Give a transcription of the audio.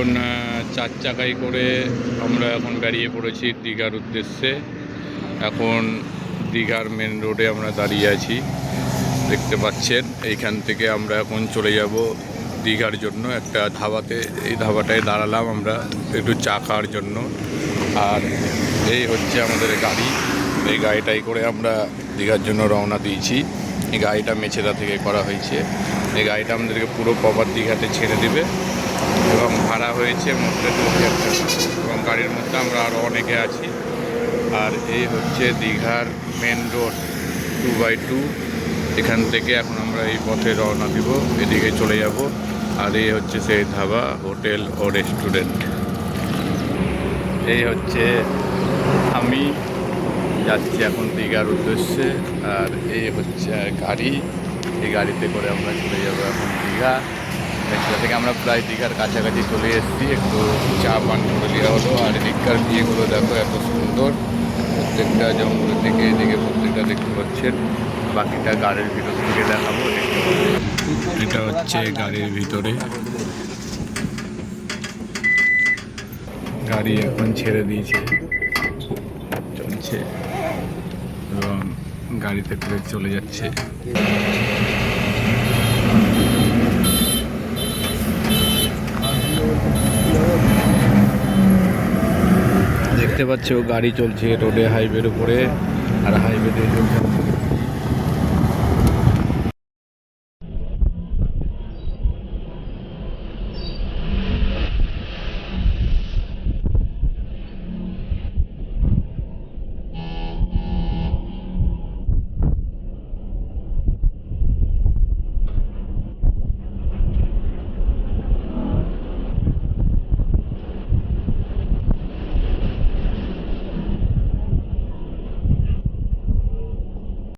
এখন 4 চাকায় করে আমরা এখন বেরিয়ে পড়েছি দীঘার উদ্দেশ্যে। এখন দীঘার মেন রোডে আমরা দাঁড়িয়ে আছি, দেখতে পাচ্ছেন। এইখান থেকে আমরা এখন চলে যাব দীঘার জন্য একটা ধাবাতে। এই ধাবাটায় দাঁড়ালাম আমরা একটু চা খাওয়ার জন্য। আর এই হচ্ছে আমাদের গাড়ি। এই গাড়িটাই করে আমরা দীঘার জন্য রওনা দিয়েছি। এই গাড়িটা মেছেদা থেকে করা হয়েছে। এই গাড়িটা আমাদেরকে পুরো প্রপার দীঘাতে ছেড়ে দেবে এবং ভাড়া হয়েছে মধ্যে 2000 টাকা, এবং গাড়ির মধ্যে আমরা আরও অনেকে আছি। আর এই হচ্ছে দীঘার মেন রোড 2x2। এখান থেকে এখন আমরা এই পথে রওনা দিব, এদিকে চলে যাব। আর এই হচ্ছে সেই ধাবা, হোটেল ও রেস্টুরেন্ট। এই হচ্ছে আমি যাচ্ছি এখন দীঘার উদ্দেশ্যে। আর এই হচ্ছে গাড়ি, এই গাড়িতে করে আমরা চলে যাব এখন দীঘা। এখান থেকে আমরা প্রায় দীঘার কাছাকাছি চলে এসেছি। একটু চা পান করে দেওয়া হলো। আর এদিককার বিয়েগুলো দেখো এত সুন্দর, প্রত্যেকটা জঙ্গলের দিকে এদিকে প্রত্যেকটা দেখতে পাচ্ছেন। বাকিটা গাড়ির ভিতর থেকে দেখাবো। এটা হচ্ছে গাড়ির ভিতরে, গাড়ি এখন ছেড়ে দিয়েছে, চলছে এবং গাড়িতে করে চলে যাচ্ছে। দেখতে পাচ্ছ গাড়ি চলছে রোডে, হাইওয়ের উপরে। আর হাইওয়েতে